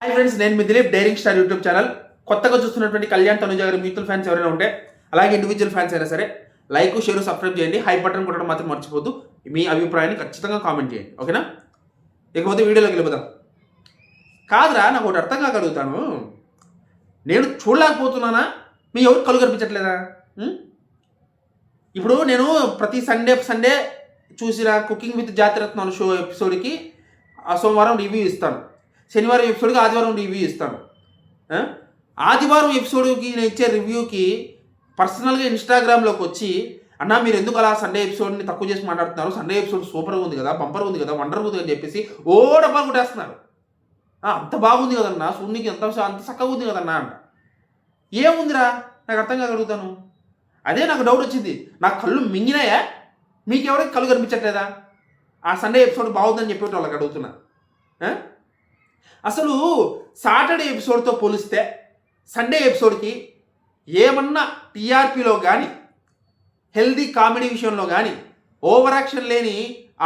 Hi friends, నేను మీ Dileep daring star YouTube channel. కొత్తగా చూస్తున్నటువంటి కళ్యాణ్ తనుజ గారి మ్యూచువల్ ఫ్యాన్స్ ఎవరైనా ఉంటే, అలాగే ఇండివిజువల్ ఫ్యాన్స్ అయినా సరే లైక్, షేర్, సబ్స్క్రైబ్ చేయండి. హై బటన్ కొట్టడం మాత్రం మర్చిపోద్దు. మీ అభిప్రాయాన్ని ఖచ్చితంగా కామెంట్ చేయండి, ఓకేనా? ఇకపోతే వీడియోలోకి వెళ్ళిపోదాం. కాదురా, నాకు ఒకటి అర్థం కాగలుగుతాను. నేను చూడలేకపోతున్నానా? మీ ఎవరు కళ్ళు కనిపించట్లేదా? ఇప్పుడు నేను ప్రతి సండే చూసిన కుకింగ్ విత్ జాతిరత్నాలు షో ఎపిసోడ్కి సోమవారం రివ్యూ ఇస్తాను, శనివారం ఎపిసోడ్కి ఆదివారం రివ్యూ ఇస్తాను. ఆదివారం ఎపిసోడ్కి నేను ఇచ్చే రివ్యూకి పర్సనల్గా ఇన్స్టాగ్రామ్లోకి వచ్చి, అన్న మీరు ఎందుకు అలా సండే ఎపిసోడ్ని తక్కువ చేసి మాట్లాడుతున్నారు, సండే ఎపిసోడ్ సూపర్గా ఉంది కదా, బంపర్గా ఉంది కదా, వండర్గా ఉంది అని చెప్పేసి ఓ డబ్బాలు కొట్టేస్తున్నారు. అంత బాగుంది కదన్నా, సూర్యునికి అంత చక్కగా ఉంది కదన్నా అంట. ఏముందిరా, నాకు అర్థం కాగలుగుతాను. అదే నాకు డౌట్ వచ్చింది. నాకు కళ్ళు మింగినాయా? మీకెవరికి కళ్ళు కనిపించట్లేదా? ఆ సండే ఎపిసోడ్ బాగుందని చెప్పేటి వాళ్ళకి అడుగుతున్నా. అసలు సాటర్డే ఎపిసోడ్తో పోలిస్తే సండే ఎపిసోడ్కి ఏమన్నా టీఆర్పీలో కానీ, హెల్దీ కామెడీ విషయంలో కానీ, ఓవర్ యాక్షన్ లేని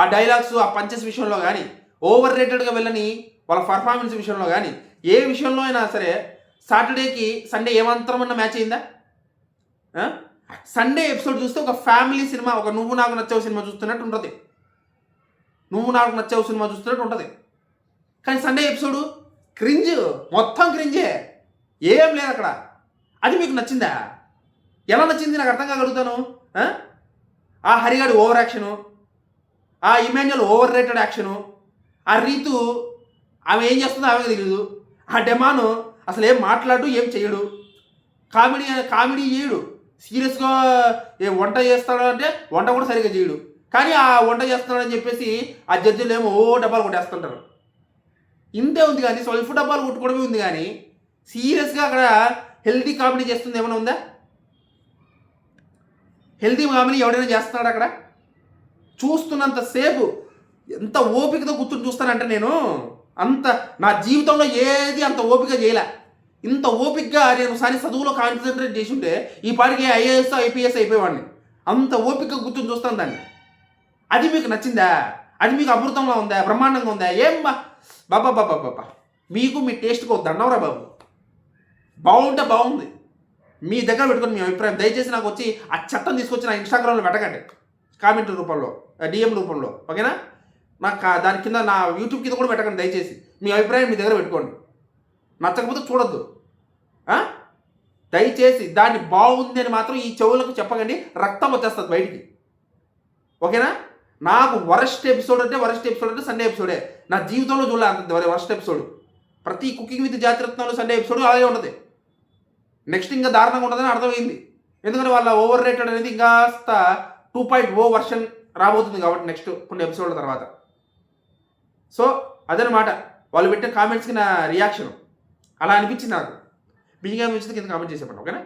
ఆ డైలాగ్స్, ఆ పంచెస్ విషయంలో కానీ, ఓవర్ రేటెడ్గా వెళ్ళని వాళ్ళ పర్ఫార్మెన్స్ విషయంలో కానీ, ఏ విషయంలో అయినా సరే సాటర్డేకి సండే ఏమంతరమన్నా మ్యాచ్ అయిందా? సండే ఎపిసోడ్ చూస్తే ఒక ఫ్యామిలీ సినిమా, ఒక నువ్వు నాకు నచ్చావు సినిమా చూస్తున్నట్టు ఉంటుంది. కానీ సండే ఎపిసోడు క్రింజ్, మొత్తం క్రింజే, ఏం లేదు అక్కడ. అది మీకు నచ్చిందా? ఎలా నచ్చింది నాకు అర్థం కాగలుగుతాను. ఆ హరిగాడి ఓవర్ యాక్షను, ఆ ఇమాన్యుయల్ ఓవర్ రేటెడ్ యాక్షను, ఆ రీతు ఆమె ఏం చేస్తుందో ఆమెకు తెలియదు, ఆ డెమాను అసలు ఏం మాట్లాడు, ఏం చేయడు, కామెడీ చేయడు. సీరియస్గా వంట చేస్తాడు అంటే వంట కూడా సరిగ్గా చేయడు. కానీ ఆ వంట చేస్తున్నాడని చెప్పేసి ఆ జడ్జిలు ఏమో డబ్బాలు కొట్టేస్తుంటారు. ఇంతే ఉంది, కానీ స్వల్ఫ్ డబ్బాలు కొట్టుకోవడమే ఉంది. కానీ సీరియస్గా అక్కడ హెల్దీ కామెడీ చేస్తుంది ఏమైనా ఉందా? హెల్దీ కామెడీ ఎవడైనా చేస్తున్నాడు అక్కడ? చూస్తున్నంతసేపు ఎంత ఓపికతో కూర్చొని చూస్తానంటే నేను నా జీవితంలో ఏది అంత ఓపిక చేయలే. ఇంత ఓపికగా నేను ఒకసారి చదువులో కాన్సన్ట్రేట్ చేసి ఉంటే ఈ పాటికి ఐఏఎస్, ఐపీఎస్ అయిపోయేవాడిని. అంత ఓపికగా కూర్చొని చూస్తాను దాన్ని. అది మీకు నచ్చిందా? అది మీకు అమృతంగా ఉందా? బ్రహ్మాండంగా ఉందా? ఏం బాబా, మీకు మీ టేస్ట్కి దండవరా బాబు. బాగుంటే బాగుంది, మీ దగ్గర పెట్టుకొని మీ అభిప్రాయం దయచేసి నాకు వచ్చి ఆ చట్టం తీసుకొచ్చి నా ఇన్స్టాగ్రామ్లో పెట్టకండి, కామెంట్ రూపంలో, డిఎం రూపంలో, ఓకేనా? నాకు దాని కింద నా యూట్యూబ్ కింద కూడా పెట్టకండి. దయచేసి మీ అభిప్రాయం మీ దగ్గర పెట్టుకోండి. నచ్చకపోతే చూడొద్దు. దయచేసి దాన్ని బాగుంది అని మాత్రం ఈ చెవులకు చెప్పకండి, రక్తం వచ్చేస్తుంది బయటికి, ఓకేనా? నాకు వరస్ట్ ఎపిసోడ్ అంటే సండే ఎపిసోడే. నా జీవితంలో చూడలే అంత వరస్ట్ ఎపిసోడ్. ప్రతి cooking with Jathiratnalu Sunday episode అలాగే ఉంటుంది. నెక్స్ట్ ఇంకా దారుణంగా ఉంటుందని అర్థమైంది. ఎందుకంటే వాళ్ళ ఓవర్ రేటెడ్ అనేది ఇంకాస్త 2.0 వర్షన్ రాబోతుంది కాబట్టి నెక్స్ట్ కొన్ని ఎపిసోడ్ల తర్వాత. సో అదనమాట వాళ్ళు పెట్టిన కామెంట్స్కి నా రియాక్షన్. అలా అనిపించింది నాకు. మీకు అనిపించింది కింద కామెంట్ చేసేపండి, ఓకేనా?